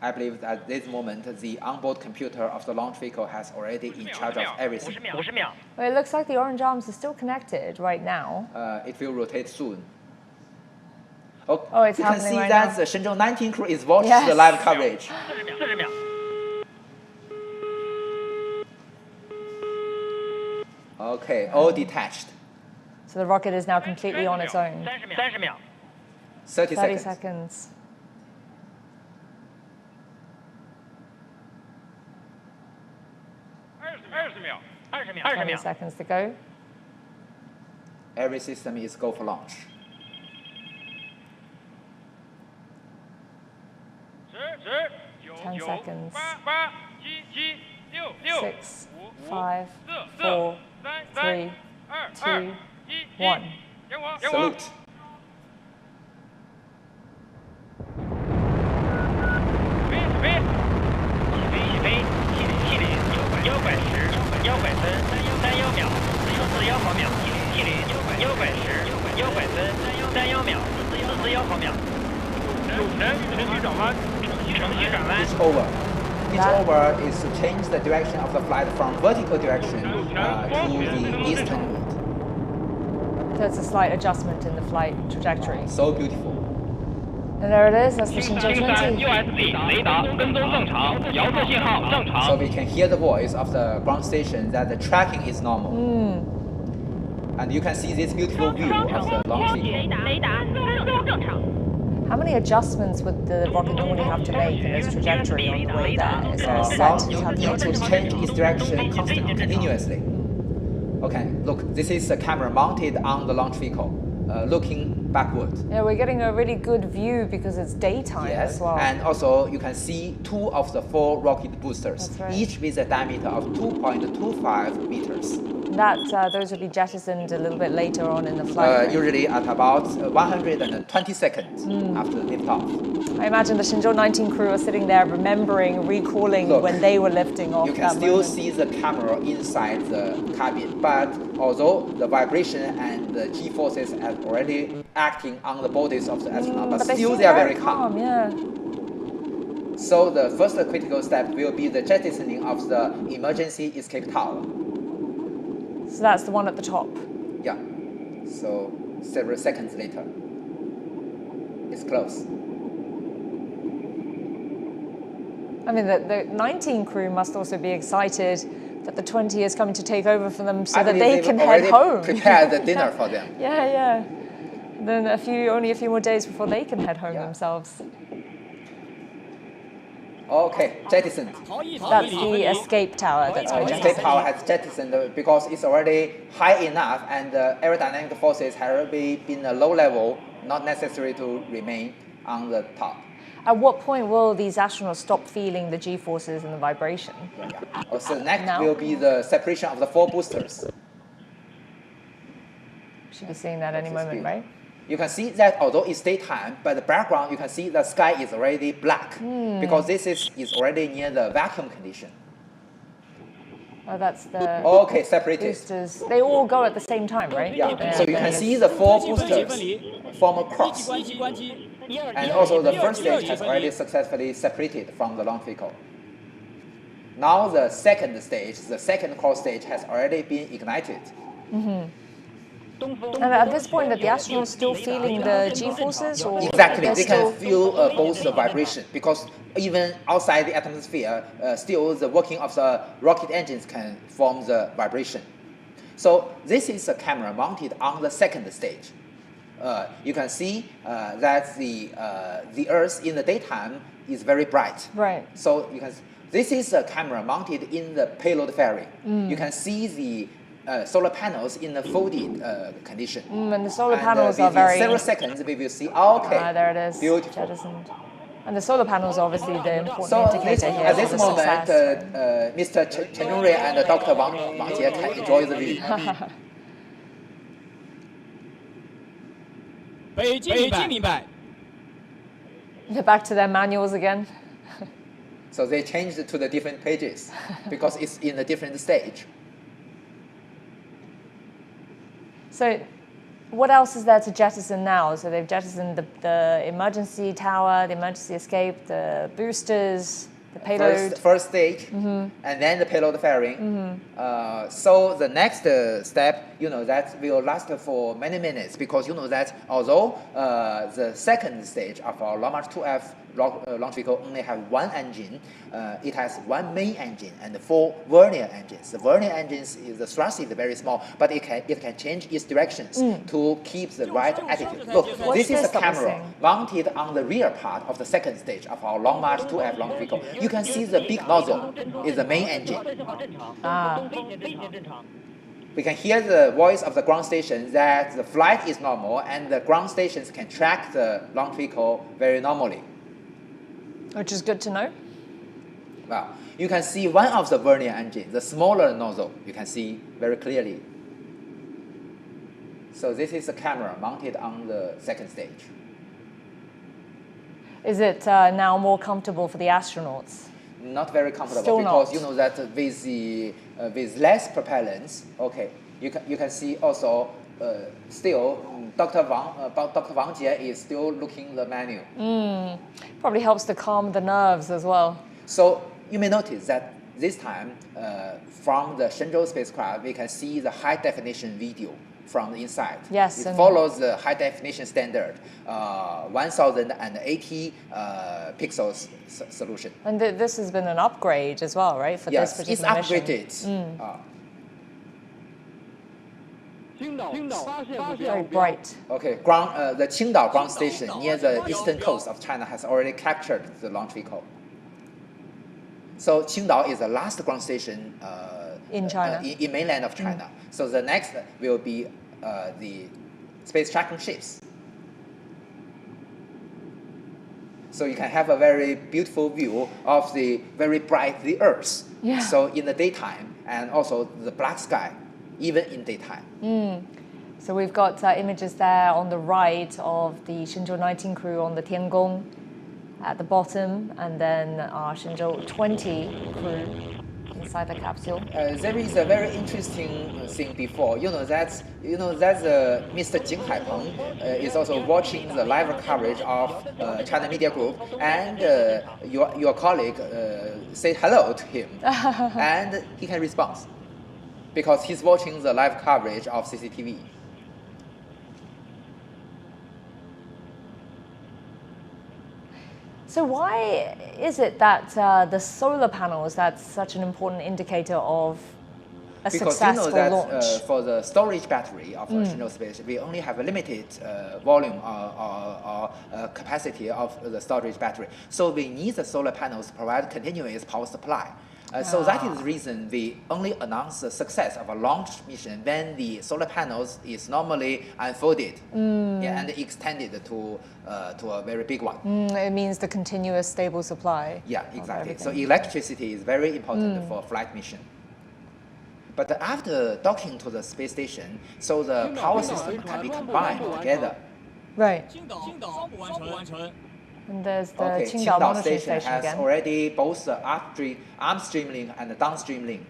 I believe at this moment, the onboard computer of the launch vehicle has already in charge of everything. Well, it looks like the orange arms are still connected right now. It will rotate soon. Oh, it's you happening can see right that now. the Shenzhou 19 crew is watching Yes. the live coverage. Okay, all detached. So the rocket is now completely on its own. 30 30 seconds. seconds. 20 seconds to go. Every system is go for launch. 10 seconds. 6, 5, 4, 3, 2, 1. Salute. It's over. It's over is to change the direction of the flight from vertical direction to the eastern route. There's a slight adjustment in the flight trajectory. So beautiful. And there it is, that's the Shenzhou 20. So we can hear the voice of the ground station that the tracking is normal. And you can see this beautiful view of the launch vehicle. How many adjustments would the rocket normally have to make in its trajectory on the way there? Is there a set Well, it calculation? will change its direction constantly, continuously. Okay, look, this is a camera mounted on the launch vehicle, looking backward. Yeah, we're getting a really good view because it's daytime as well. And also you can see 2 of the 4 rocket boosters, That's right. each with a diameter of 2.25 meters. Those will be jettisoned a little bit later on in the flight. Usually at about 120 seconds after liftoff. I imagine the Shenzhou 19 crew are sitting there remembering, recalling Look, when they were lifting off. You can that still moment. see the camera inside the cabin, but although the vibration and the G-forces are already acting on the bodies of the astronauts, but still they are very calm. Yeah. So the first critical step will be the jettisoning of the emergency escape tower. So that's the one at the top. Yeah. So several seconds later, it's close. I mean, the 19 crew must also be excited that the 20 is coming to take over for them so that they can head home. Prepare the dinner for them. Yeah. Then only a few more days before they can head home themselves. Okay, jettisoned. That's the escape tower that's been Escape jettisoned. tower has jettisoned because it's already high enough and the aerodynamic forces have already been a low level, not necessary to remain on the top. At what point will these astronauts stop feeling the G-forces and the vibration? So next Now? will be the separation of the 4 boosters. Should be seeing that any moment, right? You can see that although it's daytime, but the background you can see the sky is already black because this is already near the vacuum condition. Oh, that's the Okay, separated. boosters. They all go at the same time, right? Yeah, so you can see the 4 boosters form a cross. And also the first stage has already successfully separated from the launch vehicle. Now the second stage, the second cross stage has already been ignited. And at this point, are the astronauts still feeling the G-forces? Or Exactly, they're they still... can feel both the vibration because even outside the atmosphere, still the working of the rocket engines can form the vibration. So this is a camera mounted on the second stage. You can see that the Earth in the daytime is very bright. Right. So you can. This is a camera mounted in the payload fairing. You can see the solar panels in the folded condition. And the solar panels are very... several seconds we will see. Okay. there it is. Beautiful. Jettisoned. And the solar panels are obviously the important So indicator here. at this for the moment, success. Mr. Chen Dong and Dr. Wang Jie can enjoy the view. They're back to their manuals again. So they changed to the different pages because it's in a different stage. So What else is there to jettison now? So they've jettisoned the emergency tower, the emergency escape, the boosters, the payload. First stage, and then the payload fairing. So the next step, that will last for many minutes, because that although the second stage of our Long March 2F launch vehicle only have one engine, it has one main engine and 4 vernier engines. The vernier engines, the thrust is very small, but it can change its directions to keep the right attitude. Look, this is a camera mounted on the rear part of the second stage of our Long March 2F launch vehicle. You can see the big nozzle is the main engine. We can hear the voice of the ground station that the flight is normal, and the ground stations can track the launch vehicle very normally. Which is good to know. Well, you can see one of the vernier engines, the smaller nozzle, you can see very clearly. So this is a camera mounted on the second stage. Is it now more comfortable for the astronauts? Not very comfortable, Still because not. that with less propellants, okay, you can see also still Dr. Wang Jie is still looking the menu. Probably helps to calm the nerves as well. So you may notice that this time from the Shenzhou spacecraft, we can see the high definition video from the inside. Yes, it follows the high definition standard, 1080 pixels solution. And this has been an upgrade as well, right? For Yes, this it's particular upgraded. Very bright. Okay, the Qingdao ground station near the eastern coast of China has already captured the launch vehicle. So Qingdao is the last ground station In China. In mainland of China. So the next will be the space tracking ships. So you can have a very beautiful view of the very bright the Earth. Yeah. So in the daytime, and also the black sky, even in daytime. So we've got images there on the right of the Shenzhou 19 crew on the Tiangong at the bottom, and then our Shenzhou 20 crew inside the capsule. There is a very interesting thing before. That Mr. Jing Haipeng is also watching the live coverage of China Media Group, and your colleague say hello to him, and he can respond because he's watching the live coverage of CCTV. So why is it that the solar panels, that's such an important indicator of a successful launch? For the storage battery of Shenzhou space, we only have a limited volume or capacity of the storage battery. So we need the solar panels to provide continuous power supply. So that is the reason we only announce the success of a launch mission when the solar panels is normally unfolded and extended to a very big one. It means the continuous stable supply. Yeah, exactly. So electricity is very important for flight mission. But after docking to the space station, so the power system can be combined together. Right. And there's the Qingdao monitoring station has again. already both the upstream link and the downstream link.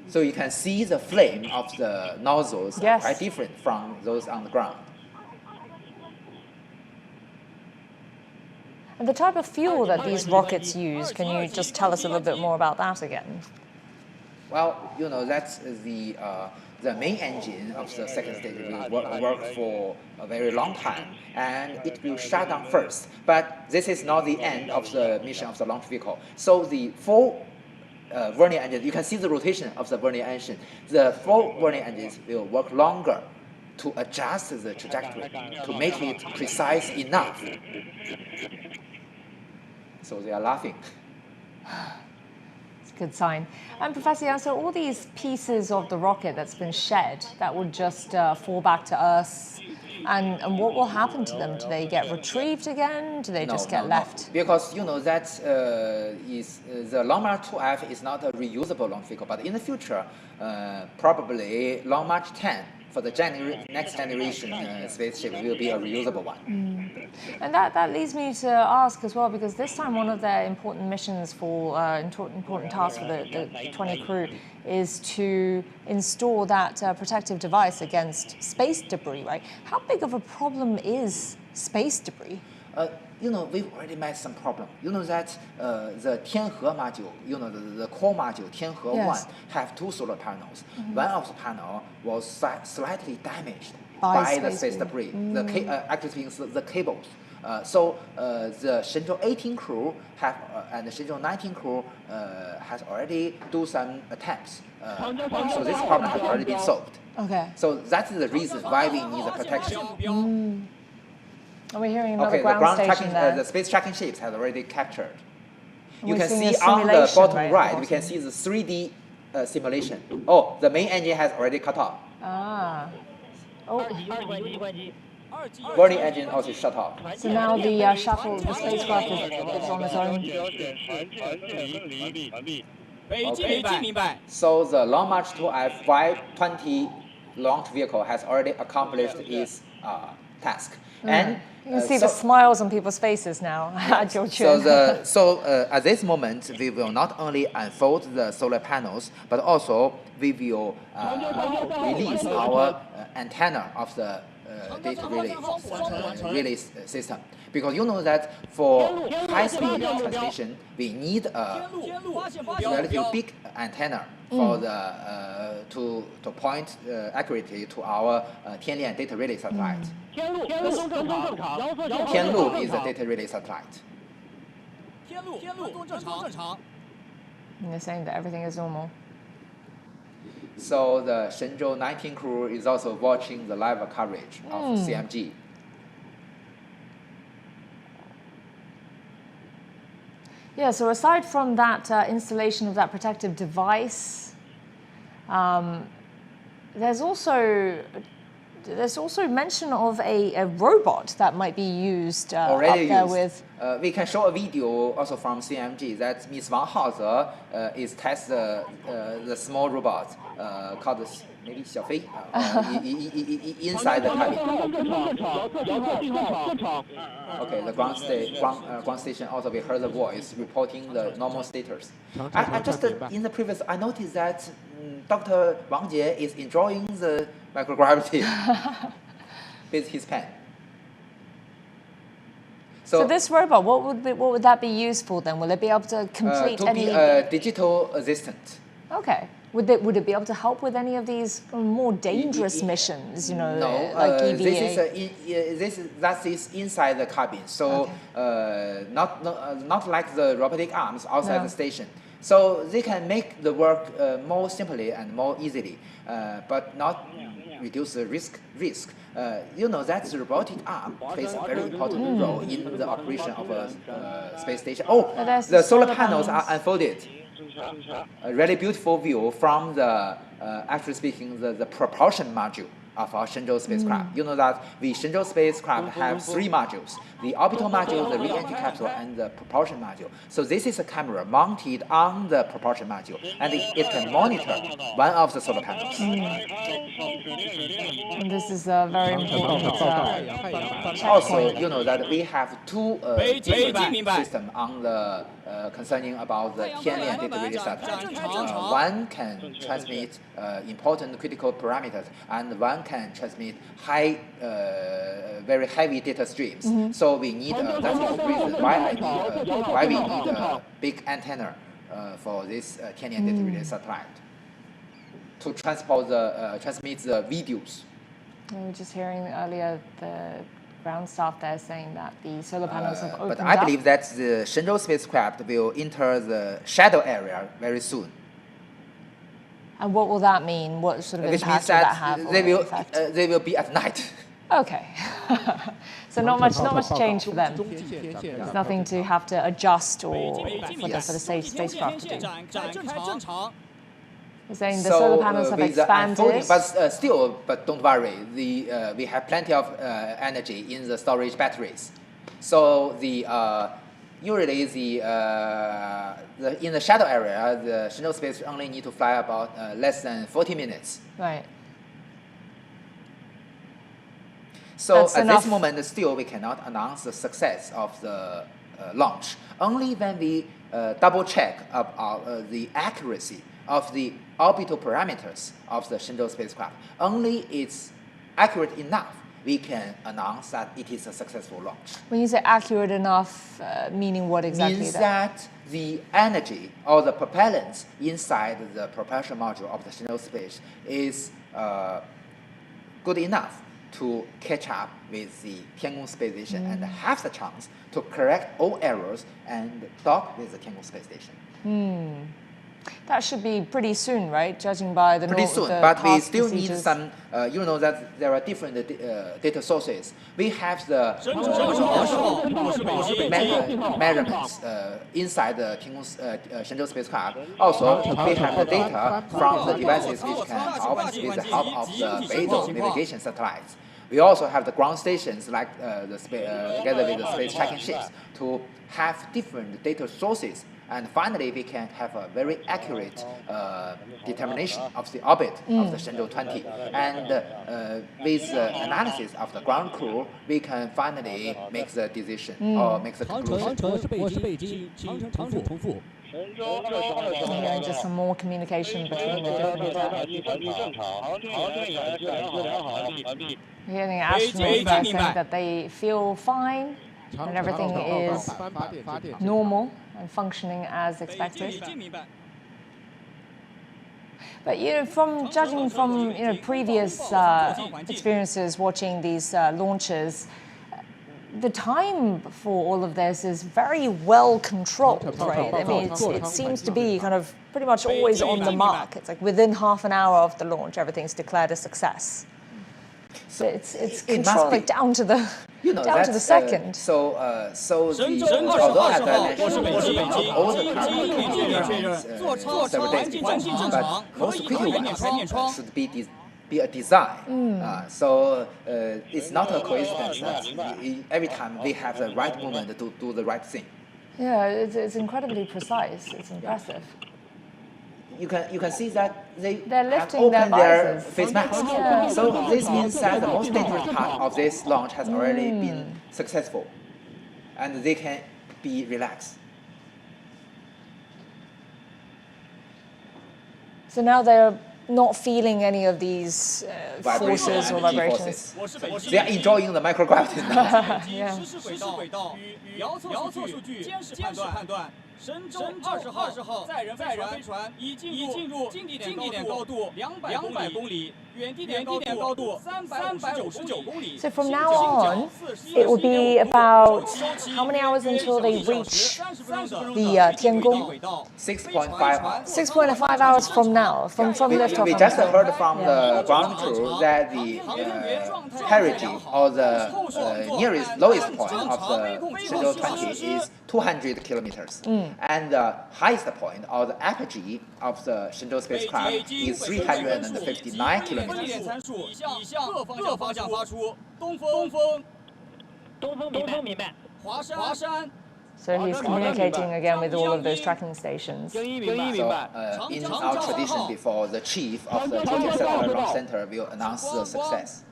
So you can see the flame of the nozzles are quite different from those on the ground. And the type of fuel that these rockets use, can you just tell us a little bit more about that again? Well, that's the main engine of the second stage will work for a very long time, and it will shut down first. But this is not the end of the mission of the launch vehicle. So the 4 vernier engines, you can see the rotation of the vernier engine. The 4 vernier engines will work longer to adjust the trajectory, to make it precise enough. So they are laughing. It's a good sign. And Professor Yang, so all these pieces of the rocket that's been shed, that would just fall back to Earth, and what will happen to them? Do they get retrieved again? Do they just get left? No. Because that is the Long March 2F is not a reusable launch vehicle, but in the future, probably Long March 10 for the next generation spaceship will be a reusable one. And that leads me to ask as well, because this time one of their important missions for important tasks for the 20 crew is to install that protective device against space debris, right? How big of a problem is space debris? We've already met some problem. You know that the Tianhe module, the core module, Tianhe 1, have 2 solar panels. One of the panel was slightly damaged by the space debris. Actually speaking, the cables. So the Shenzhou 18 crew and the Shenzhou 19 crew has already do some attempts. So this problem has already been solved. Okay. So that's the reason why we need the protection. Are we hearing another the ground station there? The space tracking ships have already captured. You We're can seeing see a on the simulation, bottom right? we can see the 3D simulation. Oh, the main engine has already cut off. Ah. Oh. Burning engine also shut off. So now the shuttle, the spacecraft is on its own. Okay. So the Long March 2F Y20 launch vehicle has already accomplished its task. And you can see the smiles on people's faces now at Jiuquan. So at this moment, we will not only unfold the solar panels, but also we will release our antenna of the data relay system. Because you know that for high-speed transmission, we need a relatively big antenna for the to point accurately to our Tianlian data relay satellite. Tianlu is a data relay satellite. And you're saying that everything is normal. So the Shenzhou 19 crew is also watching the live coverage of CMG. Yeah, so aside from that installation of that protective device, there's also mention of a robot that might be used Already up there used. with. We can show a video also from CMG that Ms. Wang Haoze is test the small robot called maybe Xiaofei inside the cabin. Okay, the ground station also we heard the voice reporting the normal status. I just in the previous I noticed that Dr. Wang Jie is enjoying the microgravity with his pen. So this robot, what would that be used for then? Will it be able to complete to any? be a digital assistant. Okay. Would it be able to help with any of these more dangerous missions? No, like EVA. That is inside the cabin. So not like the robotic arms outside the station. So they can make the work more simply and more easily, but not reduce the risk. You know that the robotic arm plays a very important role in the operation of a space station. Oh, the solar panels are unfolded. A really beautiful view from the, actually speaking, the propulsion module of our Shenzhou spacecraft. You know that the Shenzhou spacecraft have 3 modules: the orbital module, the re-entry capsule, and the propulsion module. So this is a camera mounted on the propulsion module, and it can monitor one of the solar panels. And this is a very important. Also, you know that we have 2 different systems on the concerning about the Tianlian data relay satellite. One can transmit important critical parameters, and one can transmit very heavy data streams. So we need that's the reason why we need a big antenna for this Tianlian data relay satellite to transmit the videos. We were just hearing earlier the ground staff there saying that the solar panels have opened But I believe that the Shenzhou spacecraft will enter the shadow area very soon. And what will that mean? What sort of Which impact means will that that have? they will be at night. Okay. So not much change for them. There's nothing to have to adjust or for the spacecraft to do. You're saying the solar panels have expanded. But don't worry. We have plenty of energy in the storage batteries. So usually in the shadow area, the Shenzhou space only need to fly about less than 40 minutes. Right. So That's at enough. this moment, still we cannot announce the success of the launch. Only when we double check the accuracy of the orbital parameters of the Shenzhou spacecraft, only it's accurate enough, we can announce that it is a successful launch. When you say accurate enough, meaning what exactly? Means that the energy or the propellants inside the propulsion module of the Shenzhou space is good enough to catch up with the Tiangong space station and have the chance to correct all errors and dock with the Tiangong space station. That should be pretty soon, right? Judging by the Pretty soon, the but we past still need procedures. some, you know that there are different data sources. We have the measurements inside the Shenzhou spacecraft. Also, we have the data from the devices which can help with the help of the Beidou navigation satellites. We also have the ground stations like together with the space tracking ships to have different data sources. And finally, we can have a very accurate determination of the orbit of the Shenzhou 20. And with analysis of the ground crew, we can finally make the decision or make the conclusion. Yeah, just some more communication between the different. Hearing astronauts saying that they feel fine and everything is normal and functioning as expected. But from judging from previous experiences watching these launches, the time for all of this is very well controlled, right? I mean, it seems to be kind of pretty much always on the mark. It's like within half an hour of the launch, everything's declared a success. So it's controlled like down to the down to the second. So although as I mentioned, all the parameters several days before, but most critical ones should be a design. So it's not a coincidence that every time we have the right moment to do the right thing. Yeah, it's incredibly precise. It's impressive. You can see that they're lifting opened their visors. face masks. Yeah. So this means that the most dangerous part of this launch has already been successful, and they can be relaxed. So now they're not feeling any of these forces or vibrations. They are enjoying the microgravity now. Yeah. 神舟20号载人飞船已进入近地点高度200公里，远地点高度359公里。 So from now on, it will be about how many hours until they reach the Tiangong? 6.5 hours. 6.5 hours from now, from liftoff. We just heard from the ground crew that the perigee or the nearest lowest point of the Shenzhou 20 is 200 kilometers. And the highest point or the apogee of the Shenzhou spacecraft is 359 kilometers. 参数已向各方向发出，东风明白，华山。 So he's communicating again with all of those tracking stations. So, in our tradition before, the chief of the Jiuquan Satellite Launch Center will announce the success.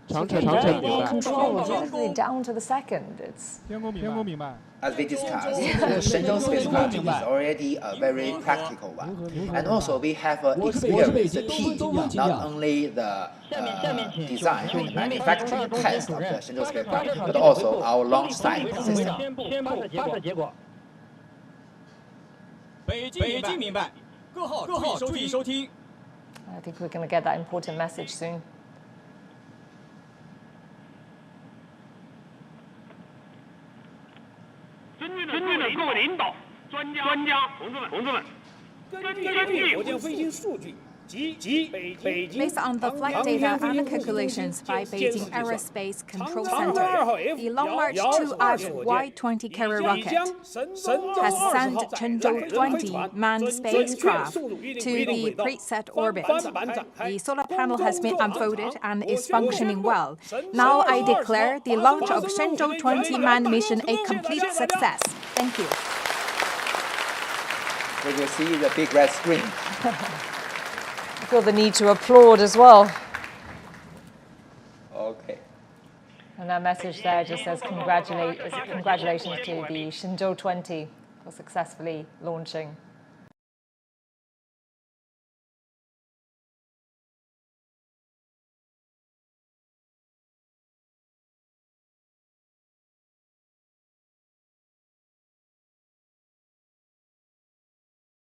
长城 Very well controlled, really down to the second. It's As we discussed, the Shenzhou spacecraft is already a very practical one. And also we have experienced the team, not only the design and manufacturing test of the Shenzhou spacecraft, but also our launch site system. 北京明白，各号注意收听。 I think we're going to get that important message soon. 尊敬的各位领导、专家、同志们，根据火箭飞行数据及北京 Based on the flight data and calculations by Beijing Aerospace Control Center, the Long March 2F Y-20 carrier rocket has sent Zhongrui 20 manned spacecraft to the preset orbit. The solar panel has been unfolded and is functioning well. Now I declare the launch of Shenzhou 20 manned mission a complete success. Thank you. We will see the big red screen. I feel the need to applaud as well. And that message there just says congratulations to the Shenzhou 20 for successfully launching.